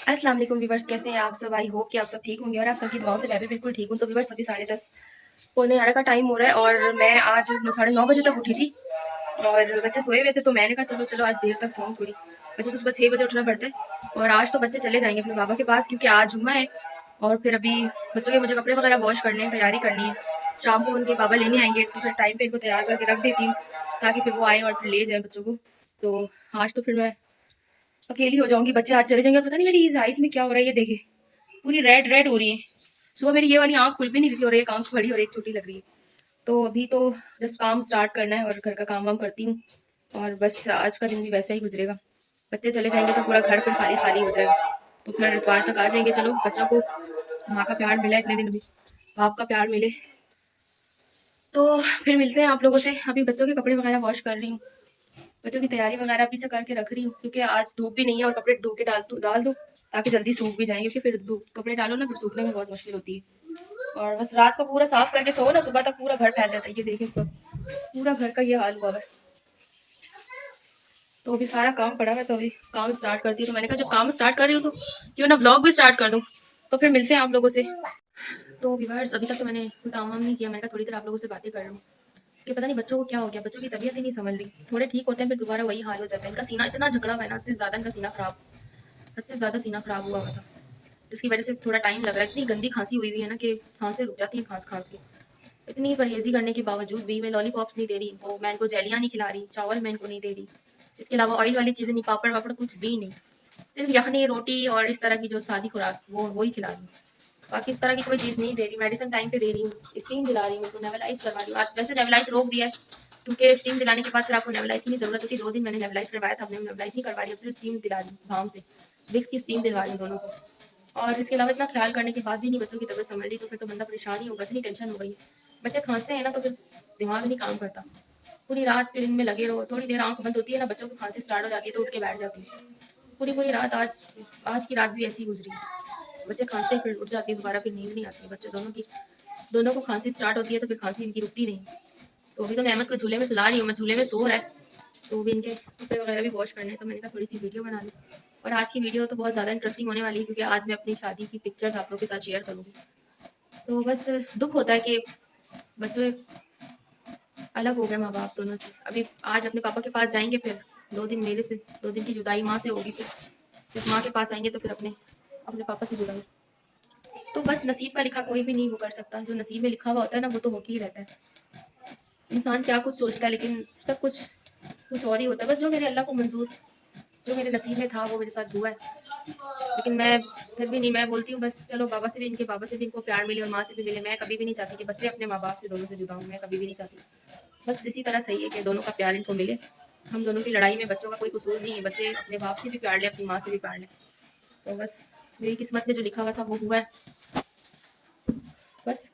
अस्सलाम वालेकुम व्यूवर्स, कैसे हैं आप सब। आई होप कि आप सब ठीक होंगे और आप सबकी दुआओं से मैं भी बिल्कुल ठीक हूँ। तो व्यूवर्स अभी 10:30 पौने 11 का टाइम हो रहा है और मैं आज 9:30 बजे तक उठी थी और बच्चे सोए हुए थे तो मैंने कहा चलो चलो आज देर तक सोऊं थोड़ी। वैसे तो सुबह 6 बजे उठना पड़ता है और आज तो बच्चे चले जाएंगे अपने बाबा के पास क्योंकि आज जुम्मा है। और फिर अभी बच्चों के मुझे कपड़े वगैरह वॉश करने हैं, तैयारी करनी है। शाम को उनके बाबा लेने आएंगे तो फिर टाइम पे इनको तैयार करके रख देती हूँ ताकि फिर वो आए और फिर ले जाए बच्चों को। तो आज तो फिर मैं अकेली हो जाऊंगी, बच्चे आज चले जाएंगे। पता नहीं मेरी इस आइस में क्या हो रहा है, ये देखे पूरी रेड रेड हो रही है। सुबह मेरी ये वाली आंख खुल भी नहीं रही थी और एक आंख बड़ी और एक छोटी लग रही है। तो अभी तो जस्ट काम स्टार्ट करना है और घर का काम वाम करती हूँ और बस आज का दिन भी वैसा ही गुजरेगा। बच्चे चले जाएंगे तो पूरा घर फिर खाली खाली हो जाएगा। तो फिर इतवार तक आ जाएंगे। चलो बच्चों को माँ का प्यार मिला इतने दिन, भी बाप का प्यार मिले तो फिर मिलते हैं आप लोगों से। अभी बच्चों के कपड़े वगैरह वॉश कर रही हूँ, बच्चों की तैयारी वगैरह अभी से करके रख रही हूँ क्योंकि आज धूप भी नहीं है और कपड़े धो के डाल दो ताकि जल्दी सूख भी जाएंगे क्योंकि फिर कपड़े डालो ना फिर सूखने में बहुत मुश्किल होती है। और बस रात को पूरा साफ करके सो ना, सुबह तक पूरा घर फैल जाता है। ये देखिए इस वक्त पूरा घर का ये हाल हुआ है। तो अभी सारा काम पड़ा है तो अभी काम स्टार्ट करती हूँ। तो मैंने कहा जब काम स्टार्ट कर रही हूँ तो क्यों ना ब्लॉग भी स्टार्ट कर दूँ। तो फिर मिलते हैं आप लोगों से। तो व्यूअर्स अभी तक तो मैंने कोई काम वाम नहीं किया। मैंने कहा थोड़ी देर आप लोगों से बातें कर लूँ कि पता नहीं बच्चों को क्या हो गया, बच्चों की तबीयत ही नहीं संभल रही। थोड़े ठीक होते हैं फिर दोबारा वही हाल हो जाता है। इनका सीना इतना झगड़ा हुआ है ना, इससे ज़्यादा इनका सीना खराब, हद से ज़्यादा सीना खराब हुआ था जिसकी वजह से थोड़ा टाइम लग रहा है। इतनी गंदी खांसी हुई हुई है ना कि सांसें रुक जाती हैं खांस खांस के। इतनी परहेजी करने के बावजूद भी मैं लॉलीपॉप्स नहीं दे रही इनको, मैं इनको जेलियाँ नहीं खिला रही, चावल मैं इनको नहीं दे रही। इसके अलावा ऑयल वाली चीज़ें नहीं, पापड़ वापड़ कुछ भी नहीं। सिर्फ यखनी रोटी और इस तरह की जो सादी खुराक वो ही खिला रही हूँ। बाकी इस तरह की कोई चीज़ नहीं दे रही। मेडिसिन टाइम पे दे रही हूँ, स्टीम दिला रही हूँ, उनको नेबलाइज करवा रही हूँ। वैसे नेबलाइज रोक दिया है क्योंकि स्टीम दिलाने के बाद फिर आपको नेबलाइज की ज़रूरत होती है। 2 दिन मैंने नेबलाइज करवाया था, अपने नेबलाइज नहीं करवा रही, अब सिर्फ स्टीम दिला रही हूँ भाव से। विक्स की स्टीम दिलवा रही हूँ दोनों को। और इसके अलावा इतना ख्याल करने के बाद भी नहीं बच्चों की तबीयत संभल रही तो फिर तो बंदा परेशान ही होगा। इतनी टेंशन हो गई है। बच्चे खांसते हैं ना तो फिर दिमाग नहीं काम करता। पूरी रात फिर इनमें लगे रहो, थोड़ी देर आंख बंद होती है ना बच्चों को खांसी स्टार्ट हो जाती है तो उठ के बैठ जाती है। पूरी पूरी रात आज की रात भी ऐसी गुजरी। बच्चे खांसते फिर उठ जाती है, दोबारा फिर नींद नहीं आती है। बच्चे दोनों को खांसी स्टार्ट होती है तो फिर खांसी इनकी रुकती नहीं। तो अभी तो मैं अहमद को झूले में सुला रही हूँ, मैं झूले में सो रहा है तो भी इनके कपड़े वगैरह भी वॉश करने हैं। तो मैंने कहा थोड़ी सी वीडियो बना लूँ और आज की वीडियो तो बहुत ज़्यादा इंटरेस्टिंग होने वाली है क्योंकि आज मैं अपनी शादी की पिक्चर्स आप लोगों के साथ शेयर करूँगी। तो बस दुख होता है कि बच्चे अलग हो गए माँ बाप दोनों से। अभी आज अपने पापा के पास जाएंगे, फिर 2 दिन मेरे से, 2 दिन की जुदाई माँ से होगी, फिर माँ के पास आएंगे तो फिर अपने अपने पापा से जुड़ाई। तो बस नसीब का लिखा कोई भी नहीं वो कर सकता। जो नसीब में लिखा हुआ होता है ना वो तो होके ही रहता है। इंसान क्या कुछ सोचता है लेकिन सब कुछ कुछ और ही होता है। बस जो मेरे अल्लाह को मंजूर, जो मेरे नसीब में था वो मेरे साथ हुआ है। लेकिन मैं फिर भी नहीं, मैं बोलती हूँ बस चलो बाबा से भी, इनके बाबा से भी इनको प्यार मिले और माँ से भी मिले। मैं कभी भी नहीं चाहती कि बच्चे अपने माँ बाप से दोनों से जुदा हूँ, मैं कभी भी नहीं चाहती। बस इसी तरह सही है कि दोनों का प्यार इनको मिले। हम दोनों की लड़ाई में बच्चों का कोई कसूर नहीं है। बच्चे अपने बाप से भी प्यार लें, अपनी माँ से भी प्यार लें। तो बस मेरी किस्मत में जो लिखा हुआ था वो हुआ है बस।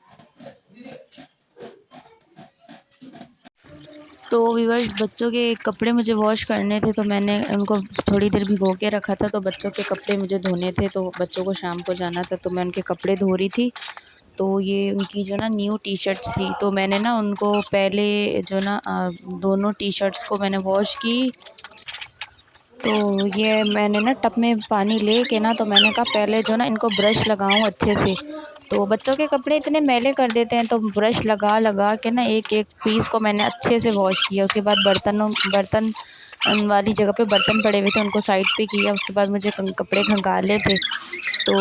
तो व्यूअर्स बच्चों के कपड़े मुझे वॉश करने थे तो मैंने उनको थोड़ी देर भिगो के रखा था। तो बच्चों के कपड़े मुझे धोने थे तो बच्चों को शाम को जाना था तो मैं उनके कपड़े धो रही थी। तो ये उनकी जो ना न्यू टी शर्ट्स थी तो मैंने ना उनको पहले जो ना दोनों टी शर्ट्स को मैंने वॉश की। तो ये मैंने ना टब में पानी ले के ना तो मैंने कहा पहले जो ना इनको ब्रश लगाऊं अच्छे से। तो बच्चों के कपड़े इतने मैले कर देते हैं तो ब्रश लगा लगा के ना एक एक पीस को मैंने अच्छे से वॉश किया। उसके बाद बर्तन वाली जगह पे बर्तन पड़े हुए थे उनको साइड पे किया। उसके बाद मुझे कपड़े खंगाले थे तो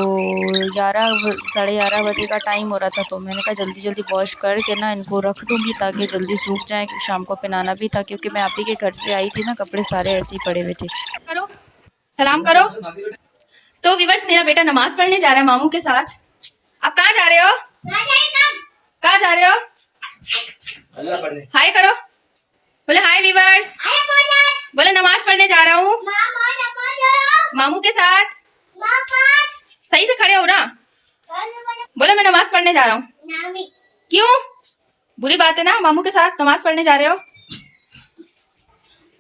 11 साढ़े 11 बजे का टाइम हो रहा था। तो मैंने कहा जल्दी जल्दी वॉश करके ना इनको रख दूँगी ताकि जल्दी सूख जाएँ। शाम को पहनाना भी था क्योंकि मैं आप ही के घर से आई थी ना, कपड़े सारे ऐसे ही पड़े हुए थे। करो, सलाम करो। तो विवर्स मेरा बेटा नमाज पढ़ने जा रहा है मामू के साथ। आप कहाँ जा रहे हो? कहाँ जा रहे हो? हाय करो, बोले हाय विवर्स, बोले नमाज पढ़ने जा रहा हूँ मामू के साथ। सही से खड़े हो ना, बोले मैं नमाज पढ़ने जा रहा हूँ। क्यों? बुरी बात है ना, मामू के साथ नमाज पढ़ने जा रहे हो।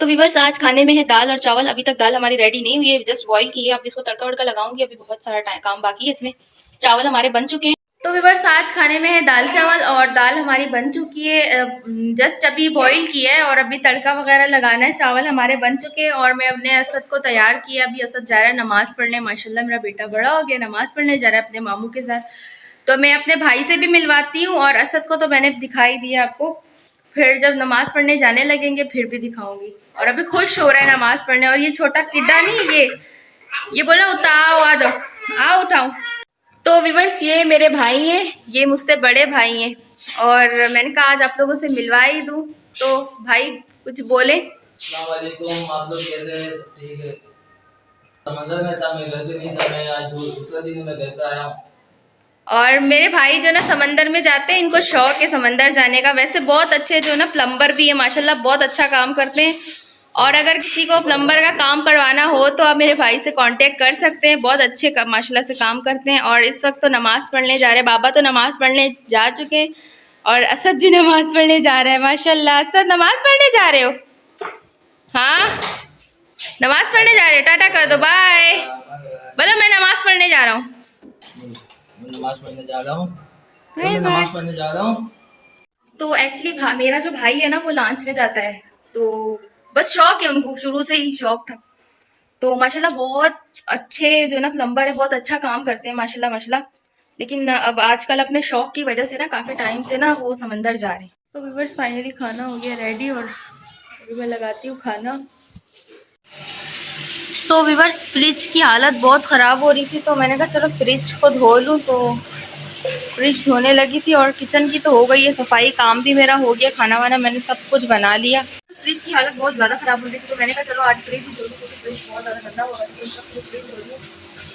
तो व्यूअर्स आज खाने में है दाल और चावल। अभी तक दाल हमारी रेडी नहीं हुई है, जस्ट बॉईल की है। अब इसको तड़का वड़का लगाऊंगी, अभी बहुत सारा काम बाकी है इसमें। चावल हमारे बन चुके हैं। तो व्यूअर्स आज खाने में है दाल चावल और दाल हमारी बन चुकी है, जस्ट अभी बॉईल की है और अभी तड़का वगैरह लगाना है। चावल हमारे बन चुके हैं और मैं अपने असद को तैयार किया। अभी असद जा रहा है नमाज पढ़ने। माशाल्लाह मेरा बेटा बड़ा हो गया, नमाज पढ़ने जा रहा है अपने मामू के साथ। तो मैं अपने भाई से भी मिलवाती हूँ और असद को तो मैंने दिखाई दिया आपको, फिर जब नमाज पढ़ने जाने लगेंगे फिर भी दिखाऊंगी। और अभी खुश हो रहा है नमाज पढ़ने। और ये छोटा किड्डा नहीं, ये बोला उठाओ, आ जाओ, आओ उठाओ। तो व्यूअर्स ये मेरे भाई हैं, ये मुझसे बड़े भाई हैं और मैंने कहा आज आप लोगों से मिलवा ही दूं। तो भाई कुछ बोले। अस्सलाम वालेकुम, आप लोग कैसे हैं? सब ठीक है। समंदर में था, मैं घर पे नहीं था। मैं आज दूसरा दिन मैं घर पे आया हूँ। और मेरे भाई जो ना समंदर में जाते हैं, इनको शौक है समंदर जाने का। वैसे बहुत अच्छे जो ना प्लम्बर भी है माशाल्लाह, बहुत अच्छा काम करते हैं। और अगर किसी को प्लम्बर का काम करवाना हो तो आप मेरे भाई से कांटेक्ट कर सकते हैं। बहुत अच्छे माशाल्लाह से काम करते हैं। और इस वक्त तो नमाज पढ़ने जा रहे हैं, बाबा तो नमाज पढ़ने जा चुके हैं और असद भी नमाज पढ़ने जा रहा है माशाल्लाह। असद नमाज पढ़ने जा रहे हो? हाँ नमाज पढ़ने जा रहे हो, टाटा कर दो, बाय बोलो। मैं नमाज पढ़ने जा रहा हूँ, मैं नमाज पढ़ने जा रहा हूँ। बाय मैं बाय। नमाज पढ़ने जा रहा हूँ। तो एक्चुअली मेरा जो भाई है ना वो लॉन्च में जाता है, तो बस शौक है उनको, शुरू से ही शौक था। तो माशाल्लाह बहुत अच्छे जो ना प्लम्बर है, बहुत अच्छा काम करते हैं माशाल्लाह माशाल्लाह। लेकिन अब आजकल अपने शौक की वजह से ना काफ़ी टाइम से ना वो समंदर जा रहे हैं। तो व्यूअर्स फाइनली खाना हो गया रेडी और अभी मैं लगाती हूँ खाना। तो व्यूअर्स फ्रिज की हालत बहुत ख़राब हो रही थी, तो मैंने कहा चलो फ्रिज को धो लूँ। तो फ्रिज धोने लगी थी और किचन की तो हो गई है सफाई, काम भी मेरा हो गया, खाना वाना मैंने सब कुछ बना लिया। फ्रिज की हालत बहुत ज़्यादा ख़राब हो रही थी, तो मैंने कहा चलो आज फ्रिज ही धो लूँ, क्योंकि फ्रिज बहुत ज़्यादा गंदा हो रहा है। तो फ्रिज धो लूँ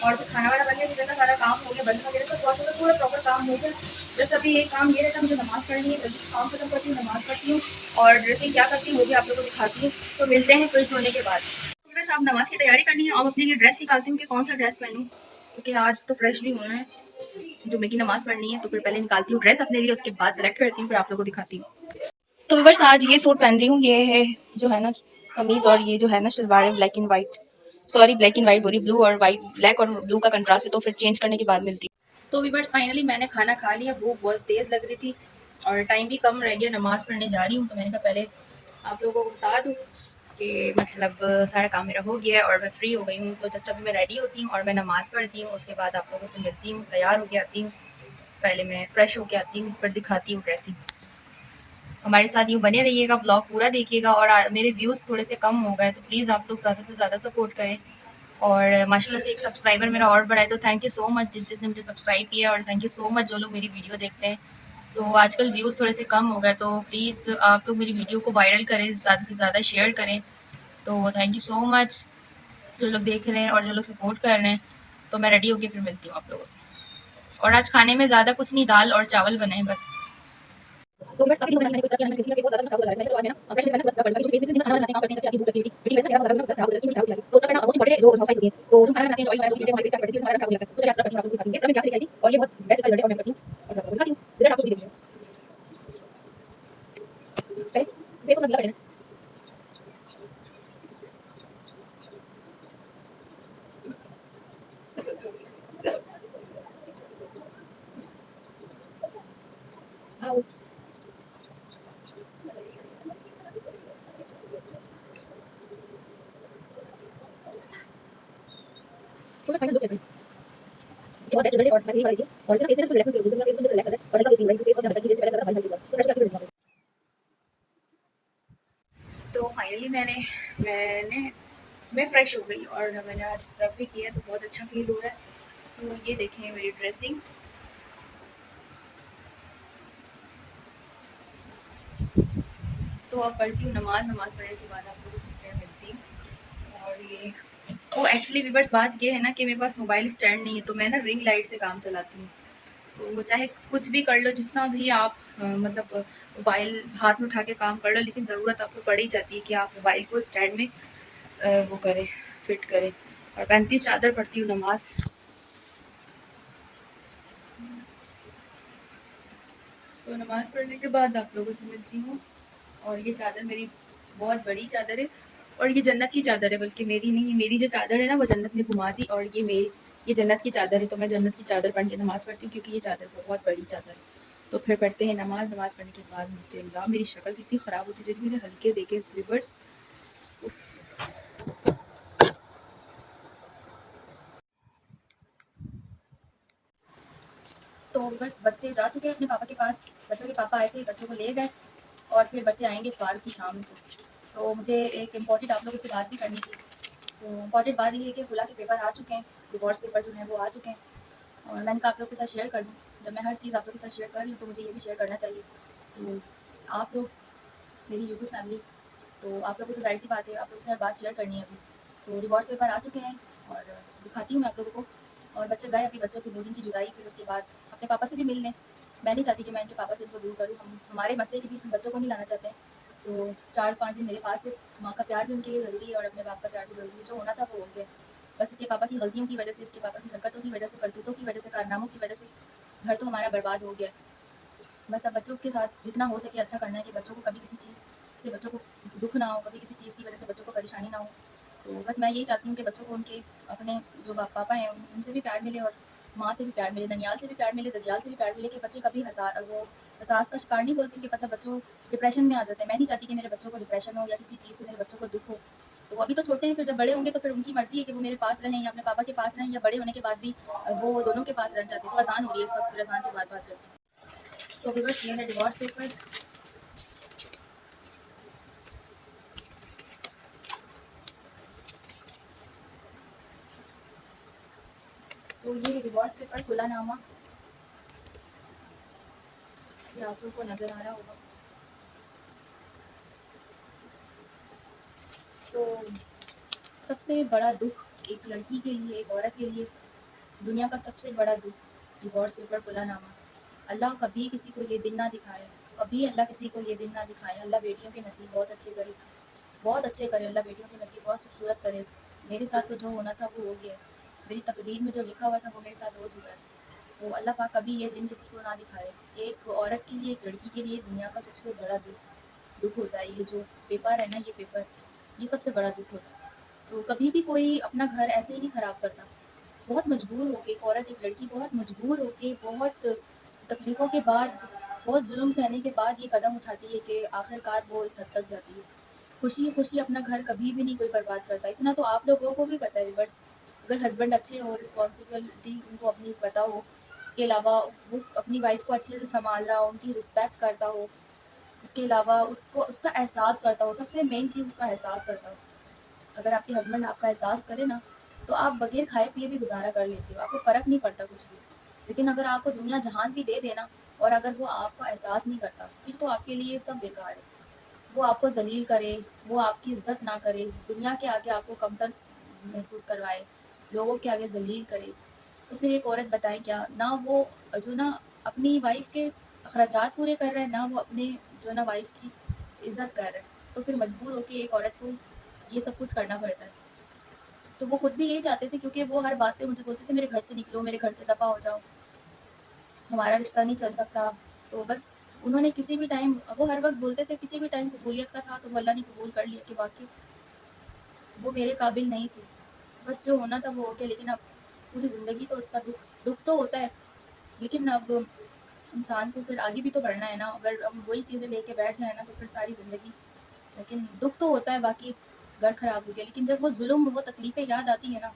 और फिर खाना वाना बनने किचन का सारा काम हो गया, बर्तन वगैरह सब बहुत पूरा प्रॉपर काम हो गया। बस अभी एक काम ये रहता, मुझे नमाज़ पढ़नी है, जल्दी काम खत्म करती हूँ, नमाज़ पढ़ती हूँ और ड्रेसिंग क्या करती हूँ वो भी आप लोगों को दिखाती हूँ। तो मिलते हैं फ्रिज धोने के बाद। बस आप नमाज की तैयारी करनी है और अपने लिए ड्रेस निकालती हूँ कि कौन सा ड्रेस पहनूँ, क्योंकि आज तो फ्रेश भी होना है, जुम्मे की नमाज पढ़नी है। तो फिर पहले निकालती हूँ ड्रेस अपने लिए, उसके बाद सेलेक्ट करती हूँ, फिर आप लोगों को दिखाती हूँ। तो व्यूअर्स आज ये सूट पहन रही हूँ, ये है जो है ना कमीज और ये जो है ना शलवार है black and white, sorry black and white बोली, ब्लू और वाइट, ब्लैक और ब्लू का कंट्रास्ट है। तो फिर चेंज करने के बाद मिलती हूँ। तो व्यूअर्स फाइनली मैंने खाना खा लिया, भूख बहुत तेज़ लग रही थी और टाइम भी कम रह गया, नमाज़ पढ़ने जा रही हूँ। तो मैंने कहा पहले आप लोगों को बता दूँ कि मतलब सारा काम मेरा हो गया है और मैं फ्री हो गई हूँ। तो जस्ट अभी मैं रेडी होती हूँ और मैं नमाज़ पढ़ती हूँ, उसके बाद आप लोगों से मिलती हूँ, तैयार होके आती हूँ। पहले मैं फ्रेश होके आती हूँ, फिर दिखाती हूँ ड्रेसिंग। हमारे साथ यूँ बने रहिएगा, ब्लॉग पूरा देखिएगा। और मेरे व्यूज़ थोड़े से कम हो गए, तो प्लीज़ आप लोग ज़्यादा से ज़्यादा सपोर्ट करें। और माशाल्लाह से एक सब्सक्राइबर मेरा और बढ़ा है, तो थैंक यू सो मच जिसने मुझे सब्सक्राइब किया, और थैंक यू सो मच जो लोग मेरी वीडियो देखते हैं। तो आजकल व्यूज़ थोड़े से कम हो गए, तो प्लीज़ आप लोग मेरी वीडियो को वायरल करें, ज़्यादा से ज़्यादा शेयर करें। तो थैंक यू सो मच जो लोग देख रहे हैं और जो लोग सपोर्ट कर रहे हैं। तो मैं रेडी होकर फिर मिलती हूँ आप लोगों से। और आज खाने में ज़्यादा कुछ नहीं, दाल और चावल बने हैं बस। तो बस काफी मैंने कुछ किया, मैंने फेस बहुत ज्यादा खराब हो जा रहा है। तो आज मैं ना फ्रेश मैंने बस कर दूंगी, फेस दिन खाना बनाते हैं, काम करते हैं, सबकी भूख लगती है, बेटी वैसे ज्यादा खराब हो जाती है, तो उसका ना मोस्ट इंपोर्टेंट जो हाउस वाइफ है, तो जो खाना बनाते हैं, जो ऑयल बनाते हैं, चीजें हमारे फेस पे पड़ती है, हमारा खराब हो जाता है। तो क्या करती हूं, आपको दिखाती हूँ। इस तरह मैं क्या से लेके आई और ये बहुत बेस्ट रिजल्ट है और मैं करती हूं और आपको दिखाती हूं, रिजल्ट आपको भी देखिए। पहले फेस को लगा लेना। आओ तो बस फाइनल लुक चेक करें, ये बहुत बेस्ट रिजल्ट है और मैं यही वाली थी। और इसमें फेस में रिलैक्स फील होती है, फेस में रिलैक्स है और हल्का फेस वाइट फेस को ध्यान रखिए, फेस ज्यादा भारी भारी तो फ्रेश करके रिजल्ट। तो फाइनली मैं फ्रेश हो गई और मैंने आज स्क्रब भी किया, तो बहुत अच्छा फील हो रहा है। तो ये देखें मेरी ड्रेसिंग। तो अब पढ़ती हूँ नमाज पढ़ने के बाद आप लोगों से फिर मिलती हूँ। और ये वो एक्चुअली व्यूअर्स बात ये है ना कि मेरे पास मोबाइल स्टैंड नहीं है, तो मैं ना रिंग लाइट से काम चलाती हूँ। तो वो चाहे कुछ भी कर लो, जितना भी आप मतलब मोबाइल हाथ में उठा के काम कर लो, लेकिन ज़रूरत आपको पड़ ही जाती है कि आप मोबाइल को स्टैंड में वो करें, फिट करें। और पहनती हूँ चादर, पढ़ती हूँ नमाज। तो नमाज पढ़ने के बाद आप लोगों से मिलती हूँ। और ये चादर मेरी बहुत बड़ी चादर है और ये जन्नत की चादर है, बल्कि मेरी नहीं, मेरी जो चादर है ना वो जन्नत ने घुमा दी। और ये ये जन्नत की चादर है, तो मैं जन्नत की चादर पढ़ के नमाज़ पढ़ती हूँ, क्योंकि ये चादर बहुत बड़ी चादर है। तो फिर पढ़ते हैं नमाज़, नमाज़ पढ़ने के बाद मिलते हैं। अल्लाह मेरी शक्ल कितनी ख़राब होती है, जब मैंने हल्के देखे व्यूअर्स, उफ़। तो व्यूअर्स बच्चे जा चुके हैं अपने पापा के पास, बच्चों के पापा आए थे, बच्चों को ले गए और फिर बच्चे आएँगे इफ्तार की शाम को। तो मुझे एक इम्पोर्टेंट आप लोगों से बात भी करनी थी। तो इम्पोर्टेंट बात ये है कि खुला के पेपर आ चुके हैं, डिवोर्स पेपर जो हैं वो आ चुके हैं और मैंने कहा आप लोग के साथ शेयर कर दूँ। जब मैं हर चीज़ आप लोग के साथ शेयर कर रही हूँ तो मुझे ये भी शेयर करना चाहिए। तो आप लोग मेरी यूट्यूब फैमिली, तो आप लोगों से ज़ाहिर-सी बात है आप लोगों से हर बात शेयर करनी है अभी। तो डिवोर्स पेपर आ चुके हैं और दिखाती हूँ मैं आप लोगों को। और बच्चे गए अभी, बच्चों से 2 दिन की जुदाई, फिर उसके बाद अपने पापा से भी मिलने। मैं नहीं चाहती कि मैं इनके पापा से इनको दूर करूँ, हम हमारे मसले के बीच हम बच्चों को नहीं लाना चाहते हैं। तो 4-5 दिन मेरे पास थे, माँ का प्यार भी उनके लिए ज़रूरी है और अपने बाप का प्यार भी ज़रूरी है। जो होना था वो हो गया। बस इसके पापा की गलतियों की वजह से, इसके पापा की हरकतों की वजह से, करतूतों की वजह से, कारनामों की वजह से घर तो हमारा बर्बाद हो गया है। बस अब बच्चों के साथ जितना हो सके अच्छा करना है कि बच्चों को कभी किसी चीज़ से बच्चों को दुःख ना हो, कभी किसी चीज़ की वजह से बच्चों को परेशानी ना हो। तो बस मैं यही चाहती हूँ कि बच्चों को उनके अपने जो पापा हैं उनसे भी प्यार मिले और माँ से भी प्यार मिले, ननियाल से भी प्यार मिले, ददियाल से भी प्यार मिले, कि बच्चे कभी वो एहसास का शिकार नहीं बोलते, कि मतलब बच्चों डिप्रेशन में आ जाते हैं। मैं नहीं चाहती कि मेरे बच्चों को डिप्रेशन हो या किसी चीज़ से मेरे बच्चों को दुःख हो। तो वो अभी तो छोटे हैं, फिर जब बड़े होंगे तो फिर उनकी मर्ज़ी है कि वो मेरे पास रहें या अपने पापा के पास रहें, या बड़े होने के बाद भी वो दोनों के पास रहना चाहते हैं। तो अज़ान हो रही है इस वक़्त, फिर अज़ान के बाद बात करते हैं। तो व्यूअर्स ये है डिवोर्स पेपर। तो ये है डिवोर्स पेपर, खुलानामा, ये आप लोग को नज़र आ रहा होगा। तो सबसे बड़ा दुःख एक लड़की के लिए, एक औरत के लिए, दुनिया का सबसे बड़ा दुःख, डिवोर्स पेपर, खुलानामा। अल्लाह कभी किसी को ये दिन ना दिखाए, कभी अल्लाह किसी को ये दिन ना दिखाए। अल्लाह बेटियों के नसीब बहुत अच्छे करे, बहुत अच्छे करे, अल्लाह बेटियों के नसीब बहुत खूबसूरत करे। मेरे साथ तो जो होना था वो हो गया, मेरी तकदीर में जो लिखा हुआ था वो मेरे साथ हो चुका है। तो अल्लाह पाक कभी ये दिन किसी को ना दिखाए। एक औरत के लिए, एक लड़की के लिए दुनिया का सबसे बड़ा दुःख होता है। ये जो पेपर है ना, ये पेपर, ये सबसे बड़ा दुःख होता है। तो कभी भी कोई अपना घर ऐसे ही नहीं ख़राब करता। बहुत मजबूर होके एक औरत, एक लड़की बहुत मजबूर होके, बहुत तकलीफ़ों के बाद, बहुत ज़ुल्म सहने के बाद ये कदम उठाती है कि आखिरकार वो इस हद तक जाती है। खुशी-खुशी अपना घर कभी भी नहीं कोई बर्बाद करता। इतना तो आप लोगों को भी पता है व्यूअर्स, अगर हस्बैंड अच्छे हो, रिस्पॉन्सिबिलिटी उनको अपनी पता हो, इसके अलावा वो अपनी वाइफ़ को अच्छे से सँभाल रहा हो, उनकी रिस्पेक्ट करता हो, इसके अलावा उसको उसका एहसास करता हो, सबसे मेन चीज़ उसका एहसास करता हो। अगर आपके हस्बैंड आपका एहसास करे ना, तो आप बगैर खाए-पिए भी गुज़ारा कर लेते हो, आपको फ़र्क नहीं पड़ता कुछ भी। लेकिन अगर आपको दुनिया जहान भी दे देना और अगर वो आपका एहसास नहीं करता, फिर तो आपके लिए सब बेकार है। वो आपको ज़लील करे, वो आपकी इज़्ज़त ना करे, दुनिया के आगे आपको कमतर महसूस करवाए, लोगों के आगे ज़लील करे, तो फिर एक औरत बताए क्या? ना वो जो ना अपनी वाइफ़ के अखराजात पूरे कर रहा है, ना वो अपने जो ना वाइफ़ की इज़्ज़त कर रहा है। तो फिर मजबूर होके एक औरत को ये सब कुछ करना पड़ता है। तो वो खुद भी यही चाहते थे, क्योंकि वो हर बात पे मुझे बोलते थे मेरे घर से निकलो, मेरे घर से दफ़ा हो जाओ, हमारा रिश्ता नहीं चल सकता। तो बस उन्होंने किसी भी टाइम, वो हर वक़्त बोलते थे, किसी भी टाइम कबूलियत का था तो वो अल्लाह ने कबूल कर लिया कि वाक़ई वो मेरे काबिल नहीं थी। बस जो होना था वो हो गया, लेकिन अब पूरी ज़िंदगी तो उसका दुःख दुःख तो होता है, लेकिन अब इंसान को फिर आगे भी तो बढ़ना है ना। अगर हम वही चीज़ें लेके बैठ जाएँ ना तो फिर सारी ज़िंदगी, लेकिन दुःख तो होता है, बाकी घर खराब हो गया। लेकिन जब वो ज़ुल्म, वो तकलीफ़ें याद आती हैं ना,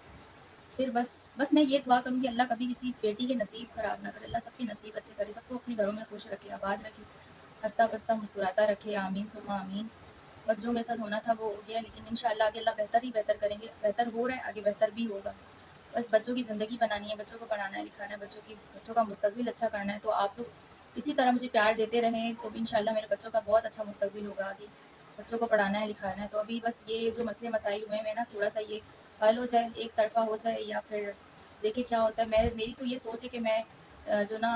फिर बस मैं ये दुआ करूँगी अल्लाह कभी किसी बेटी के नसीब ख़राब ना करे, अल्लाह सबके नसीब अच्छे करे, सबको अपने घरों में खुश रखे, आबाद रखे, हँसता-बसता मुस्कुराता रखे, आमीन सुम्मा आमीन। बस जो मेरे साथ होना था वो हो गया, लेकिन इंशाल्लाह आगे अल्लाह बेहतर ही बेहतर करेंगे, बेहतर हो रहा है, आगे बेहतर भी होगा। बस बच्चों की ज़िंदगी बनानी है, बच्चों को पढ़ाना है, लिखाना है, बच्चों का मुस्तकबिल अच्छा करना है, तो आप लोग इसी तरह मुझे प्यार देते रहें, तो इंशाल्लाह मेरे बच्चों का बहुत अच्छा मुस्तकबिल होगा आगे। बच्चों को पढ़ाना है, लिखाना है, तो अभी बस ये जो मसले मसाइल हुए हैं ना, थोड़ा-सा ये हल हो जाए, एक तरफ़ा हो जाए, या फिर देखें क्या होता है। मेरी तो ये सोच है कि मैं जो ना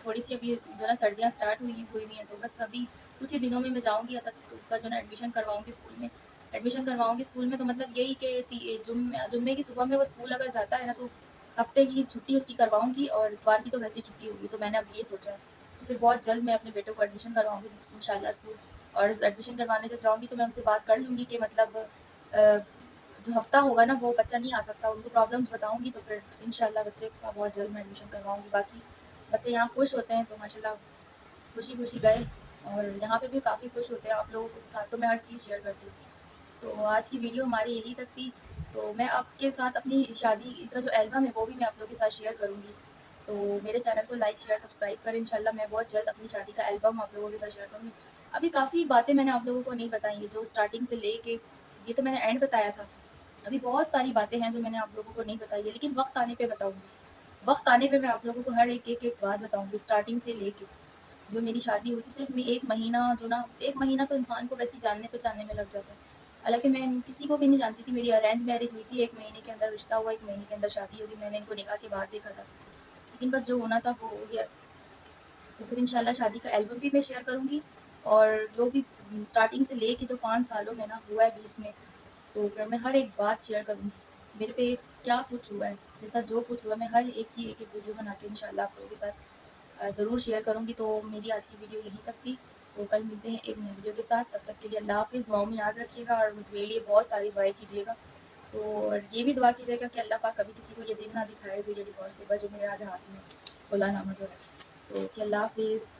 थोड़ी-सी अभी जो ना सर्दियाँ स्टार्ट हुई हुई हैं, तो बस अभी कुछ ही दिनों में मैं जाऊँगी, असद का जो ना एडमिशन करवाऊँगी स्कूल में। एडमिशन करवाऊँगी स्कूल में, तो मतलब यही कि जुम्मे की सुबह में वो स्कूल अगर जाता है ना, तो हफ़्ते की छुट्टी उसकी करवाऊँगी और इतवार की तो वैसे ही छुट्टी होगी, तो मैंने अब ये सोचा है। तो फिर बहुत जल्द मैं अपने बेटे को एडमिशन करवाऊँगी इंशाल्लाह स्कूल। और एडमिशन करवाने जब जाऊँगी तो मैं उनसे बात कर लूँगी कि मतलब जो हफ्ता होगा ना वो बच्चा नहीं आ सकता, उनको प्रॉब्लम्स बताऊंगी तो फिर इंशाल्लाह बच्चे का बहुत जल्द मैं एडमिशन करवाऊंगी। बाकी बच्चे यहाँ खुश होते हैं तो माशाल्लाह खुशी खुशी गए, और यहाँ पे भी काफ़ी खुश होते हैं आप लोगों के साथ, तो मैं हर चीज़ शेयर करती हूँ। तो आज की वीडियो हमारी यहीं तक थी। तो मैं आपके साथ अपनी शादी का जो एल्बम है वो भी मैं आप लोगों के साथ शेयर करूँगी। तो मेरे चैनल को लाइक शेयर सब्सक्राइब करें। इंशाल्लाह मैं बहुत जल्द अपनी शादी का एल्बम आप लोगों के साथ शेयर करूँगी। अभी काफ़ी बातें मैंने आप लोगों को नहीं बताई है, जो स्टार्टिंग से लेके ये तो मैंने एंड बताया था। अभी बहुत सारी बातें हैं जो मैंने आप लोगों को नहीं बताई है, लेकिन वक्त आने पे बताऊँगी। वक्त आने पे मैं आप लोगों को हर एक बात बताऊँगी स्टार्टिंग से लेके। जो मेरी शादी हुई थी सिर्फ मैं 1 महीना, जो ना 1 महीना तो इंसान को वैसे ही जानने पहचानने में लग जाता है। हालाँकि मैं किसी को भी नहीं जानती थी, मेरी अरेंज मैरिज हुई थी, 1 महीने के अंदर रिश्ता हुआ, 1 महीने के अंदर शादी हो गई। मैंने इनको निकाह के बाद देखा था, लेकिन बस जो होना था वो हो गया। तो फिर इंशाल्लाह शादी का एल्बम भी मैं शेयर करूँगी, और जो भी स्टार्टिंग से लेके जो 5 सालों में ना हुआ है बीच में, तो फिर मैं हर एक बात शेयर करूँगी। मेरे पे क्या कुछ हुआ है, मेरे साथ जो कुछ हुआ, मैं हर एक की एक-एक वीडियो बना के इंशाल्लाह आप लोगों के साथ ज़रूर शेयर करूँगी। तो मेरी आज की वीडियो यहीं तक थी। तो कल मिलते हैं एक नई वीडियो के साथ। तब तक के लिए अल्लाह हाफ़िज़। दुआओं में याद रखिएगा और मेरे लिए बहुत सारी दुआएँ कीजिएगा। तो और ये भी दुआ कीजिएगा कि अल्लाह पाक कभी किसी को ये दिन ना दिखाए जो ये डिवोर्स पेपर जो मेरे आज हाथ में खुला नामा जो है। तो कि अल्लाह हाफ़िज़।